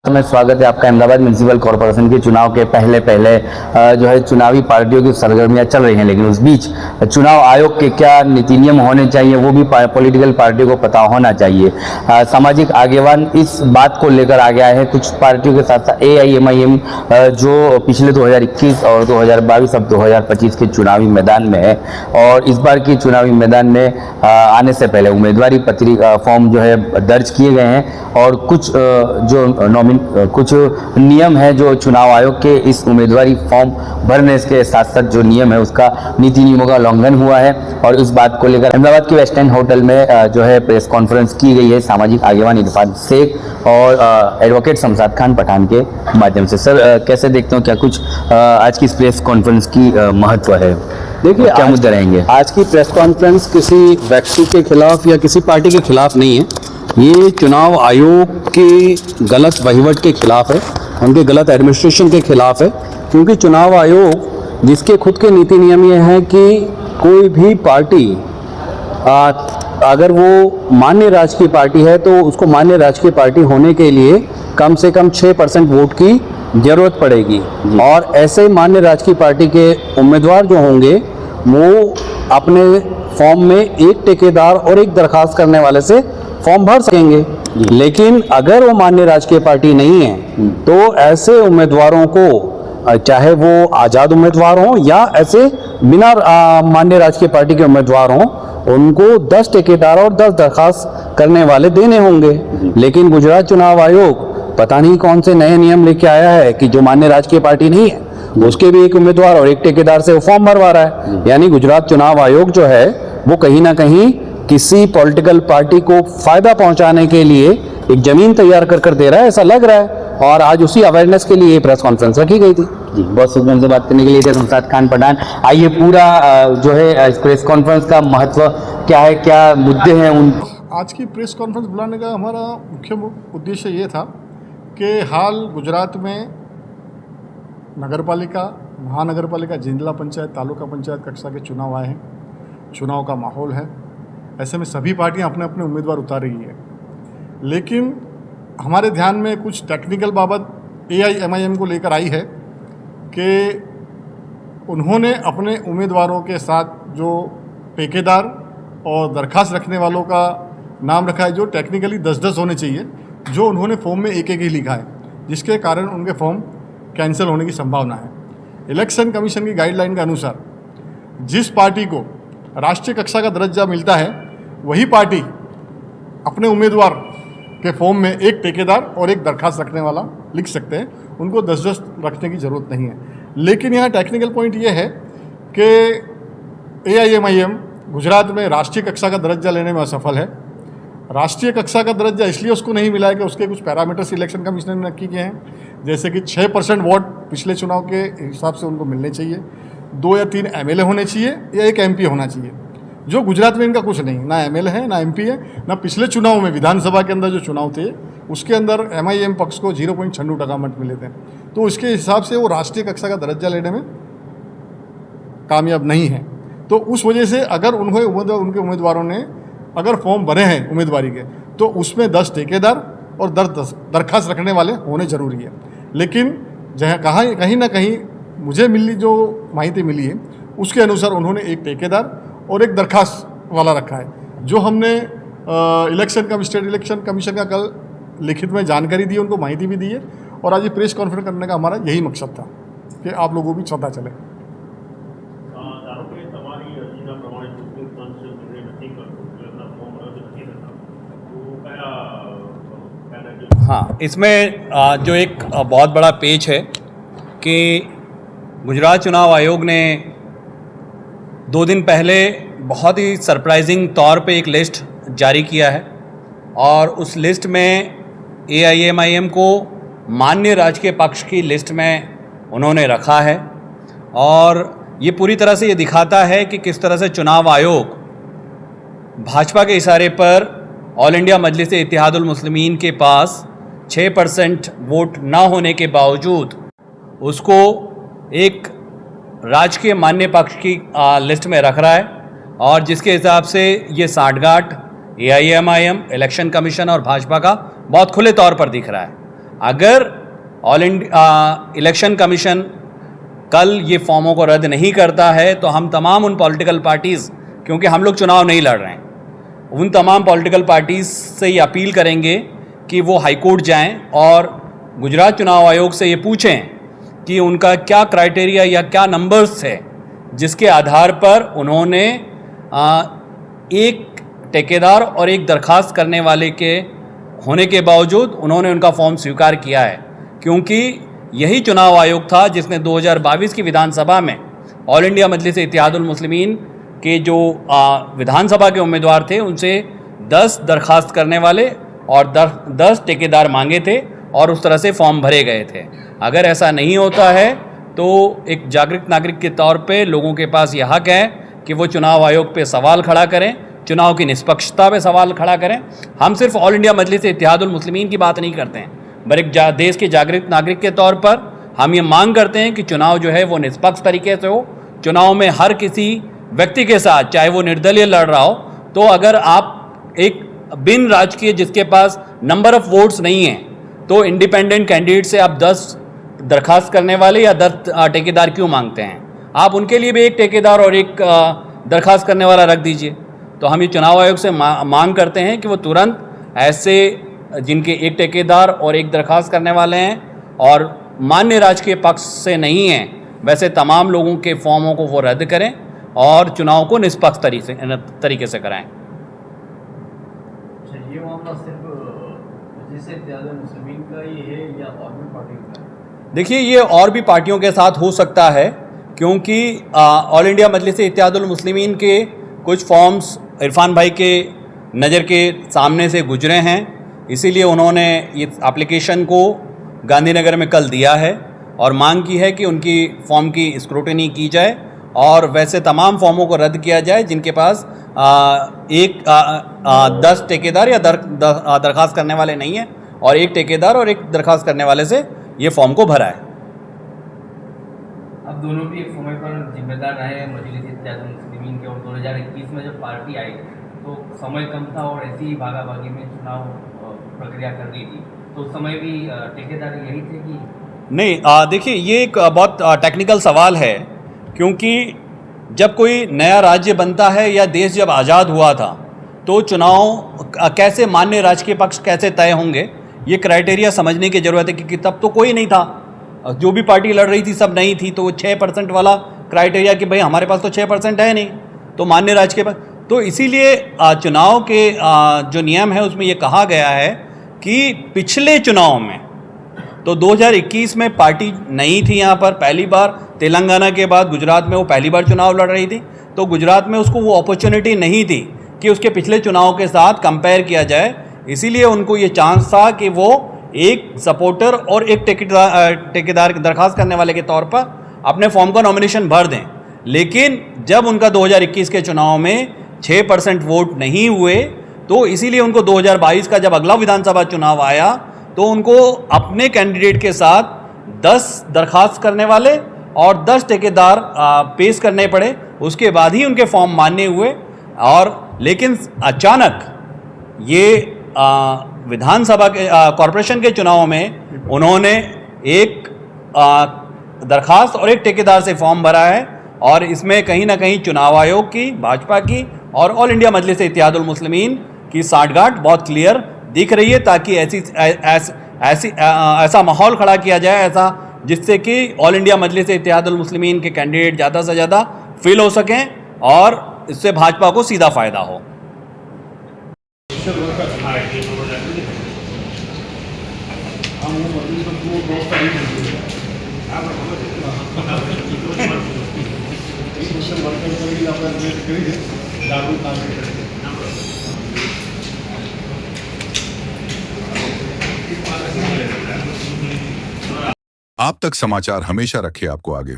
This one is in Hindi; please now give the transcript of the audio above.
में स्वागत है आपका। अहमदाबाद म्यूनिसिपल कॉर्पोरेशन के चुनाव के पहले जो है चुनावी पार्टियों की सरगर्मियां चल रही हैं, लेकिन उस बीच चुनाव आयोग के क्या नीति नियम होने चाहिए वो भी पॉलिटिकल पार्टियों को पता होना चाहिए। सामाजिक आगेवान इस बात को लेकर आ गया है। कुछ पार्टियों के साथ साथ AIMIM जो पिछले 2021 और 2022 अब 2025 के चुनावी मैदान में है, और इस बार की चुनावी मैदान में आने से पहले उम्मीदवारी पत्रिका फॉर्म जो है दर्ज किए गए हैं, और कुछ नियम है जो चुनाव आयोग के इस उम्मीदवारी फॉर्म भरने के साथ साथ जो नियम है उसका नीति नियमों का उल्लंघन हुआ है। और इस बात को लेकर अहमदाबाद के वेस्ट एंड होटल में जो है प्रेस कॉन्फ्रेंस की गई है सामाजिक आगेवान इरफान शेख और एडवोकेट शमशाद खान पठान के माध्यम से। सर, कैसे देखते हो, क्या कुछ आज की इस प्रेस कॉन्फ्रेंस की महत्व है? देखिए, क्या मुद्दे रहेंगे? आज की प्रेस कॉन्फ्रेंस किसी व्यक्ति के खिलाफ या किसी पार्टी के खिलाफ नहीं है। ये चुनाव आयोग के गलत वहीवट के खिलाफ है, उनके गलत एडमिनिस्ट्रेशन के खिलाफ है। क्योंकि चुनाव आयोग जिसके खुद के नीति नियम ये हैं कि कोई भी पार्टी अगर वो मान्य राजकीय पार्टी है तो उसको मान्य राजकीय पार्टी होने के लिए कम से कम 6% वोट की जरूरत पड़ेगी। और ऐसे मान्य राजकीय पार्टी के उम्मीदवार जो होंगे वो अपने फॉर्म में एक ठेकेदार और एक दरखास्त करने वाले से फॉर्म भर सकेंगे। लेकिन अगर वो मान्य राजकीय पार्टी नहीं है तो ऐसे उम्मीदवारों को, चाहे वो आज़ाद उम्मीदवार हों या ऐसे बिना मान्य राजकीय पार्टी के उम्मीदवार हों, उनको 10 ठेकेदार और 10 दरखास्त करने वाले देने होंगे। लेकिन गुजरात चुनाव आयोग पता नहीं कौन से नए नियम लेके आया है कि जो मान्य राजकीय पार्टी नहीं है उसके भी एक उम्मीदवार और एक ठेकेदार से वो फॉर्म भरवा रहा है। यानी गुजरात चुनाव आयोग जो है वो कहीं ना कहीं किसी पॉलिटिकल पार्टी को फायदा पहुंचाने के लिए एक जमीन तैयार कर दे रहा है, ऐसा लग रहा है। और आज उसी अवेयरनेस के लिए प्रेस कॉन्फ्रेंस रखी गई थी। जी, बहुत शुक्रिया से बात करने के लिए थे शमशाद खान पठान। आइए, पूरा जो है इस प्रेस कॉन्फ्रेंस का महत्व क्या है, क्या मुद्दे हैं उन। आज की प्रेस कॉन्फ्रेंस बुलाने का हमारा मुख्य उद्देश्य ये था कि हाल गुजरात में नगरपालिका, महानगरपालिका, जिला पंचायत, तालुका पंचायत कक्षा के चुनाव आए हैं। चुनाव का माहौल है, ऐसे में सभी पार्टियां अपने अपने उम्मीदवार उतार रही है। लेकिन हमारे ध्यान में कुछ टेक्निकल बाबत AIMIM को लेकर आई है कि उन्होंने अपने उम्मीदवारों के साथ जो ठेकेदार और दरखास्त रखने वालों का नाम रखा है, जो टेक्निकली 10-10 होने चाहिए, जो उन्होंने फॉर्म में एक ही लिखा है, जिसके कारण उनके फॉर्म कैंसिल होने की संभावना है। इलेक्शन कमीशन की गाइडलाइन के अनुसार जिस पार्टी को राष्ट्रीय कक्षा का दर्जा मिलता है वही पार्टी अपने उम्मीदवार के फॉर्म में एक ठेकेदार और एक दरखास्त रखने वाला लिख सकते हैं, उनको 10-10 रखने की ज़रूरत नहीं है। लेकिन यहाँ टेक्निकल पॉइंट ये है कि AIMIM गुजरात में राष्ट्रीय कक्षा का दर्जा लेने में असफल है। राष्ट्रीय कक्षा का दर्जा इसलिए उसको नहीं मिला है कि उसके कुछ पैरामीटर्स इलेक्शन कमीशन ने नक्की किए हैं, जैसे कि 6% वोट पिछले चुनाव के हिसाब से उनको मिलने चाहिए, 2 या 3 MLA होने चाहिए या 1 MP होना चाहिए, जो गुजरात में इनका कुछ नहीं, ना MLA है, ना MP है, ना पिछले चुनाव में विधानसभा के अंदर जो चुनाव थे उसके अंदर MIM पक्ष को 0.96% मत मिले थे। तो उसके हिसाब से वो राष्ट्रीय कक्षा का दर्जा लेने में कामयाब नहीं है। तो उस वजह से अगर उनके उम्मीदवारों ने अगर फॉर्म भरे हैं उम्मीदवारी के, तो उसमें 10 ठेकेदार और 10 दरखास्त रखने वाले होने जरूरी है। लेकिन जहाँ कहीं ना कहीं मुझे जो माहिती मिली है उसके अनुसार उन्होंने एक ठेकेदार और एक दरखास्त वाला रखा है, जो हमने स्टेट इलेक्शन कमीशन का कल लिखित में जानकारी दी, उनको माहिती भी दी है। और आज ये प्रेस कॉन्फ्रेंस करने का हमारा यही मकसद था कि आप लोगों को भी पता चले। हाँ, इसमें जो एक बहुत बड़ा पेच है कि गुजरात चुनाव आयोग ने 2 दिन पहले बहुत ही सरप्राइजिंग तौर पे एक लिस्ट जारी किया है, और उस लिस्ट में AIMIM को मान्य राजकीय पक्ष की लिस्ट में उन्होंने रखा है। और ये पूरी तरह से ये दिखाता है कि किस तरह से चुनाव आयोग भाजपा के इशारे पर ऑल इंडिया मजलिस-ए-इत्तेहादुल मुस्लिमीन के पास 6% वोट ना होने के बावजूद उसको एक राजकीय मान्य पक्ष की लिस्ट में रख रहा है, और जिसके हिसाब से ये साठगांठ AIMIM, इलेक्शन कमीशन और भाजपा का बहुत खुले तौर पर दिख रहा है। अगर ऑल इंडिया इलेक्शन कमीशन कल ये फॉर्मों को रद्द नहीं करता है तो हम तमाम उन पॉलिटिकल पार्टीज़, क्योंकि हम लोग चुनाव नहीं लड़ रहे हैं, उन तमाम पॉलिटिकल पार्टीज़ से ये अपील करेंगे कि वो हाई कोर्ट जाएं और गुजरात चुनाव आयोग से ये पूछें कि उनका क्या क्राइटेरिया या क्या नंबर्स है जिसके आधार पर उन्होंने एक ठेकेदार और एक दरखास्त करने वाले के होने के बावजूद उन्होंने उनका फॉर्म स्वीकार किया है। क्योंकि यही चुनाव आयोग था जिसने 2022 की विधानसभा में ऑल इंडिया मजलिस इत्तेहादुल मुस्लिमीन के जो विधानसभा के उम्मीदवार थे उनसे 10 दरखास्त करने वाले और 10 ठेकेदार मांगे थे और उस तरह से फॉर्म भरे गए थे। अगर ऐसा नहीं होता है तो एक जागरूक नागरिक के तौर पे लोगों के पास यह हक है कि वो चुनाव आयोग पे सवाल खड़ा करें, चुनाव की निष्पक्षता पे सवाल खड़ा करें। हम सिर्फ ऑल इंडिया मजलिस इत्तेहादुल मुस्लिमीन की बात नहीं करते हैं, बल्कि देश के जागरूक नागरिक के तौर पर हम ये मांग करते हैं कि चुनाव जो है वो निष्पक्ष तरीके से हो। चुनाव में हर किसी व्यक्ति के साथ, चाहे वो निर्दलीय लड़ रहा हो, तो अगर आप एक बिन राजकीय जिसके पास नंबर ऑफ वोट्स नहीं है तो इंडिपेंडेंट कैंडिडेट से आप 10 दरखास्त करने वाले या 10 ठेकेदार क्यों मांगते हैं? आप उनके लिए भी एक ठेकेदार और एक दरखास्त करने वाला रख दीजिए। तो हम ये चुनाव आयोग से मांग करते हैं कि वो तुरंत ऐसे जिनके एक ठेकेदार और एक दरखास्त करने वाले हैं और मान्य राजकीय पक्ष से नहीं हैं, वैसे तमाम लोगों के फॉर्मों को वो रद्द करें और चुनाव को निष्पक्ष तरीके से कराएं। ये मामला सिर्फ मजलिस इत्तेहादुल मुस्लिमीन का ही है या और भी पार्टी का है? देखिए, ये और भी पार्टियों के साथ हो सकता है, क्योंकि ऑल इंडिया मजलिस इत्तेहादुल मुस्लिमीन के कुछ फॉर्म्स इरफान भाई के नज़र के सामने से गुजरे हैं, इसीलिए उन्होंने ये एप्लीकेशन को गांधीनगर में कल दिया है और मांग की है कि उनकी फॉर्म की स्क्रूटनी की जाए और वैसे तमाम फॉर्मों को रद्द किया जाए जिनके पास 10 ठेकेदार या दरखास्त करने वाले नहीं हैं और एक ठेकेदार और एक दरखास्त करने वाले से ये फॉर्म को भरा है। अब दोनों भी एक समय पर जिम्मेदार रहे हैं मजलिस इत्तेहादुल मुस्लिमीन के, और 2021 में जब पार्टी आई तो समय कम था और ऐसी ही भागाभागी में चुनाव प्रक्रिया कर दी थी, तो उस समय भी ठेकेदार यही थे कि नहीं? देखिए, ये एक बहुत टेक्निकल सवाल है, क्योंकि जब कोई नया राज्य बनता है या देश जब आज़ाद हुआ था तो चुनाव कैसे मान्य राजकीय पक्ष कैसे तय होंगे, ये क्राइटेरिया समझने की ज़रूरत है। क्योंकि तब तो कोई नहीं था, जो भी पार्टी लड़ रही थी सब नहीं थी, तो वो 6% वाला क्राइटेरिया कि भाई हमारे पास तो 6% है नहीं, तो मान्य राजकीय पक्ष। तो इसीलिए चुनाव के जो नियम है उसमें ये कहा गया है कि पिछले चुनाव में तो 2021 में पार्टी नहीं थी यहाँ पर, पहली बार तेलंगाना के बाद गुजरात में वो पहली बार चुनाव लड़ रही थी, तो गुजरात में उसको वो अपॉर्चुनिटी नहीं थी कि उसके पिछले चुनाव के साथ कंपेयर किया जाए। इसीलिए उनको ये चांस था कि वो एक सपोर्टर और एक ठेकेदार दरखास्त करने वाले के तौर पर अपने फॉर्म का नॉमिनेशन भर दें। लेकिन जब उनका 2021 के चुनाव में 6% वोट नहीं हुए, तो इसीलिए उनको 2022 का जब अगला विधानसभा चुनाव आया तो उनको अपने कैंडिडेट के साथ 10 दरखास्त करने वाले और 10 ठेकेदार पेश करने पड़े, उसके बाद ही उनके फॉर्म मान्य हुए। और लेकिन अचानक ये विधानसभा के कॉरपोरेशन के चुनाव में उन्होंने एक दरखास्त और एक ठेकेदार से फॉर्म भरा है, और इसमें कहीं ना कहीं चुनाव आयोग की, भाजपा की और ऑल इंडिया मजलिस इत्तेहादुल मुस्लिमीन की साठगांठ बहुत क्लियर दिख रही है, ताकि ऐसा माहौल खड़ा किया जाए ऐसा जिससे कि ऑल इंडिया मजलिस इत्तेहादुल मुस्लिमीन के कैंडिडेट ज़्यादा से ज़्यादा फिल हो सकें और इससे भाजपा को सीधा फायदा हो। आप तक समाचार हमेशा रखे आपको आगे।